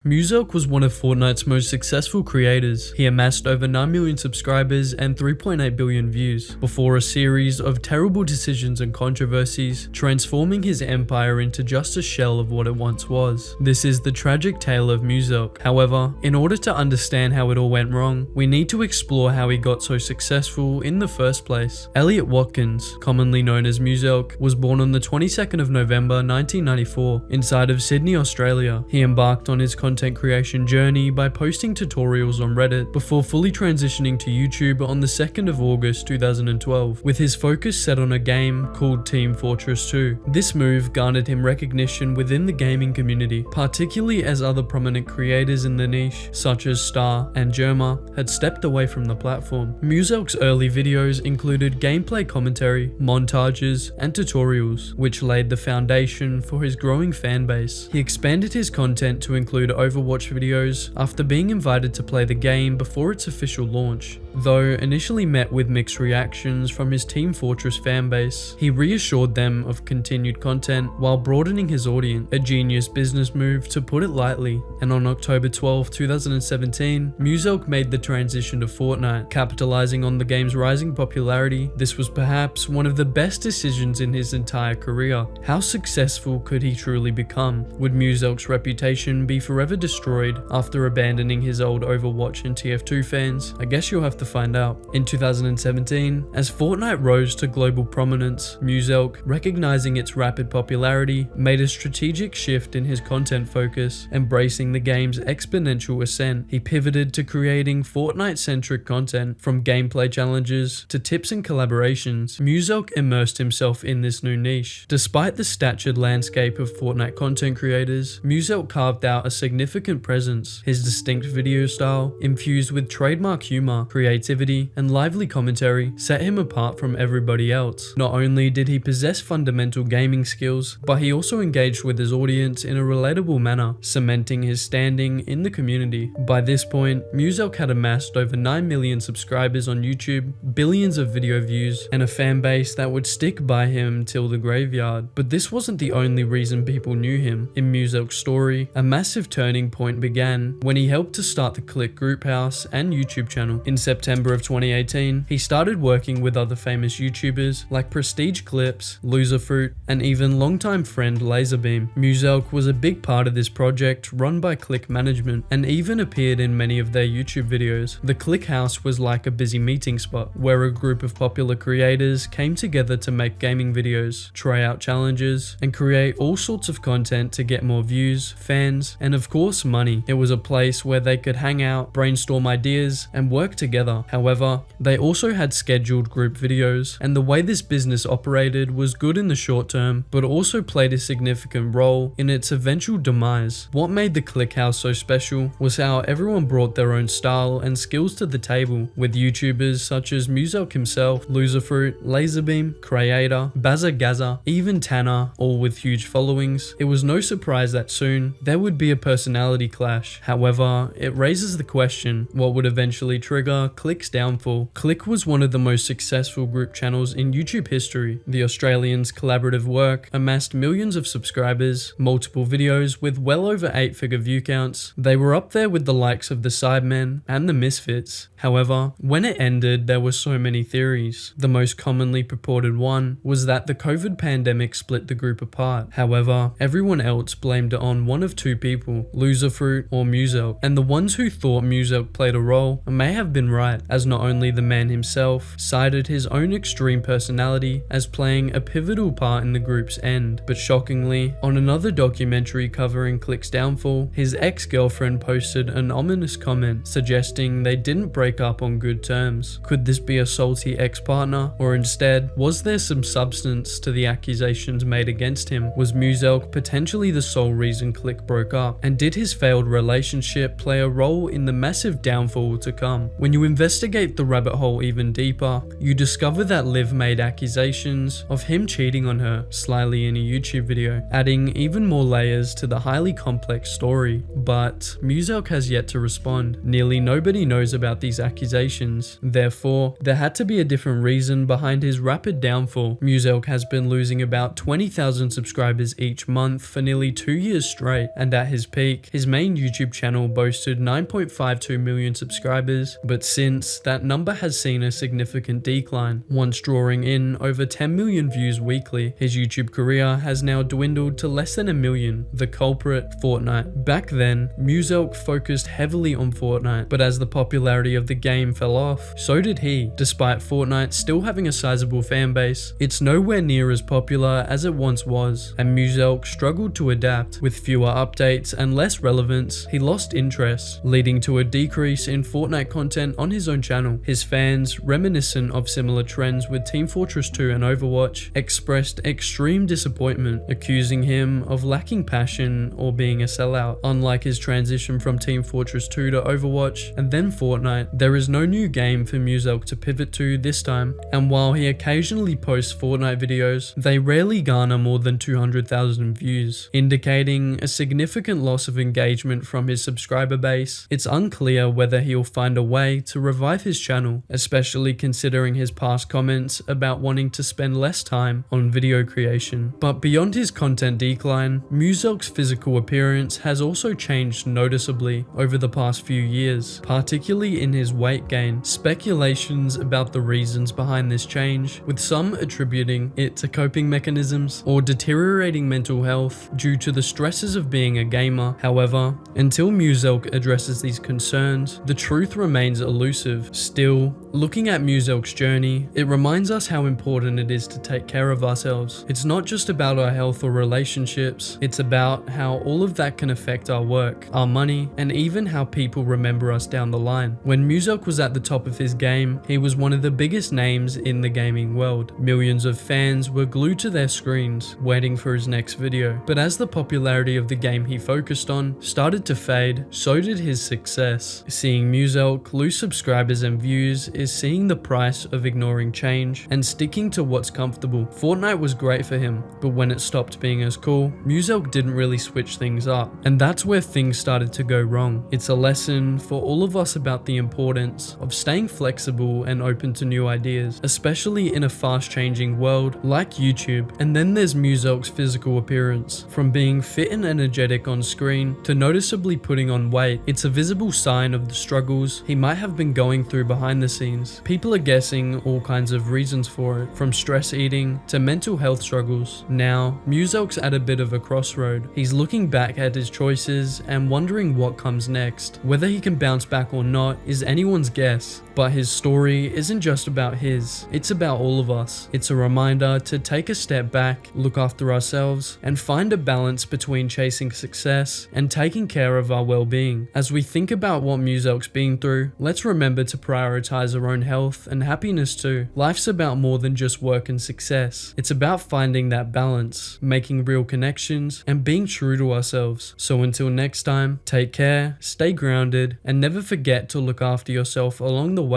Muselk was one of Fortnite's most successful creators. He amassed over 9 million subscribers and 3.8 billion views, before a series of terrible decisions and controversies, transforming his empire into just a shell of what it once was. This is the tragic tale of Muselk. However, in order to understand how it all went wrong, we need to explore how he got so successful in the first place. Elliot Watkins, commonly known as Muselk, was born on the 22nd of November 1994 inside of Sydney, Australia. He embarked on his content creation journey by posting tutorials on Reddit before fully transitioning to YouTube on the 2nd of August 2012, with his focus set on a game called Team Fortress 2. This move garnered him recognition within the gaming community, particularly as other prominent creators in the niche, such as Star and Germa, had stepped away from the platform. Muselk's early videos included gameplay commentary, montages, and tutorials, which laid the foundation for his growing fan base. He expanded his content to include Overwatch videos after being invited to play the game before its official launch. Though initially met with mixed reactions from his Team Fortress fanbase, he reassured them of continued content while broadening his audience, a genius business move to put it lightly. And on October 12, 2017, Muselk made the transition to Fortnite, capitalizing on the game's rising popularity. This was perhaps one of the best decisions in his entire career. How successful could he truly become? Would Muselk's reputation be forever destroyed after abandoning his old Overwatch and TF2 fans? I guess you'll have to find out. In 2017, as Fortnite rose to global prominence, Muselk, recognizing its rapid popularity, made a strategic shift in his content focus, embracing the game's exponential ascent. He pivoted to creating Fortnite-centric content, from gameplay challenges to tips and collaborations. Muselk immersed himself in this new niche. Despite the statured landscape of Fortnite content creators, Muselk carved out a significant presence. His distinct video style, infused with trademark humor, creativity, and lively commentary, set him apart from everybody else. Not only did he possess fundamental gaming skills, but he also engaged with his audience in a relatable manner, cementing his standing in the community. By this point, Muselk had amassed over 9 million subscribers on YouTube, billions of video views, and a fan base that would stick by him till the graveyard. But this wasn't the only reason people knew him. In Muselk's story, a massive turning point began when he helped to start the Click group house and YouTube channel. In September of 2018, he started working with other famous YouTubers like Prestige Clips, Loserfruit, and even longtime friend Laserbeam. Muselk was a big part of this project run by Click management, and even appeared in many of their YouTube videos. The Click house was like a busy meeting spot where a group of popular creators came together to make gaming videos, try out challenges, and create all sorts of content to get more views, fans, and of course money. It was a place where they could hang out, brainstorm ideas, and work together. However, they also had scheduled group videos, and the way this business operated was good in the short term, but also played a significant role in its eventual demise. What made the Click house so special was how everyone brought their own style and skills to the table, with YouTubers such as Muselk himself, Loserfruit, Laserbeam, Creator, Bazagaza, even Tanner, all with huge followings. It was no surprise that soon there would be a personality clash. However, it raises the question, what would eventually trigger Click's downfall? Click was one of the most successful group channels in YouTube history. The Australians' collaborative work amassed millions of subscribers, multiple videos with well over 8-figure view counts. They were up there with the likes of the Sidemen and the Misfits. However, when it ended, there were so many theories. The most commonly purported one was that the COVID pandemic split the group apart. However, everyone else blamed it on one of two people, Loserfruit or Muselk, and the ones who thought Muselk played a role may have been right, as not only the man himself cited his own extreme personality as playing a pivotal part in the group's end, but shockingly, on another documentary covering Click's downfall, his ex-girlfriend posted an ominous comment suggesting they didn't break up on good terms. Could this be a salty ex-partner, or instead, was there some substance to the accusations made against him? Was Muselk potentially the sole reason Click broke up? And did his failed relationship play a role in the massive downfall to come? When you investigate the rabbit hole even deeper, you discover that Liv made accusations of him cheating on her slyly in a YouTube video, adding even more layers to the highly complex story. But Muselk has yet to respond. Nearly nobody knows about these accusations. Therefore, there had to be a different reason behind his rapid downfall. Muselk has been losing about 20,000 subscribers each month for nearly 2 years straight, and at his peak, his main YouTube channel boasted 9.52 million subscribers, but since, that number has seen a significant decline, once drawing in over 10 million views weekly. His YouTube career has now dwindled to less than a million. The culprit, Fortnite. Back then, Muselk focused heavily on Fortnite, but as the popularity of the game fell off, so did he. Despite Fortnite still having a sizable fan base, it's nowhere near as popular as it once was, and Muselk struggled to adapt. With fewer updates and less relevance, he lost interest, leading to a decrease in Fortnite content on his own channel. His fans, reminiscent of similar trends with Team Fortress 2 and Overwatch, expressed extreme disappointment, accusing him of lacking passion or being a sellout. Unlike his transition from Team Fortress 2 to Overwatch and then Fortnite, there is no new game for Muselk to pivot to this time, and while he occasionally posts Fortnite videos, they rarely garner more than 200,000 views, indicating a significant loss of engagement from his subscriber base. It's unclear whether he'll find a way to revive his channel, especially considering his past comments about wanting to spend less time on video creation. But beyond his content decline, Muselk's physical appearance has also changed noticeably over the past few years, particularly in his weight gain. Speculations about the reasons behind this change, with some attributing it to coping mechanisms or deteriorating mental health due to the stresses of being a gamer. However, until Muselk addresses these concerns, the truth remains elusive. Still, looking at Muselk's journey, it reminds us how important it is to take care of ourselves. It's not just about our health or relationships, it's about how all of that can affect our work, our money, and even how people remember us down the line. When Muselk was at the top of his game, he was one of the biggest names in the gaming world. Millions of fans were glued to their screens, waiting for his next video. But as the popularity of the game he focused on started to fade, so did his success. Seeing Muselk lose subscribers and views is seeing the price of ignoring change and sticking to what's comfortable. Fortnite was great for him, but when it stopped being as cool, Muselk didn't really switch things up, and that's where things started to go wrong. It's a lesson for all of us about the importance of staying flexible and open to new ideas, especially in a fast-changing world like YouTube. And then there's Muselk's physical appearance. From being fit and energetic on screen to noticeably putting on weight, it's a visible sign of the struggles he might have been going through behind the scenes. People are guessing all kinds of reasons for it, from stress eating to mental health struggles. Now, Muselk's at a bit of a crossroad. He's looking back at his choices and wondering what comes next. Whether he can bounce back or not is anyone's guess, but his story isn't just about his, it's about all of us. It's a reminder to take a step back, look after ourselves, and find a balance between chasing success and taking care of our well-being. As we think about what Muselk's been through, let's remember to prioritize our own health and happiness too. Life's about more than just work and success. It's about finding that balance, making real connections, and being true to ourselves. So until next time, take care, stay grounded, and never forget to look after yourself along the way.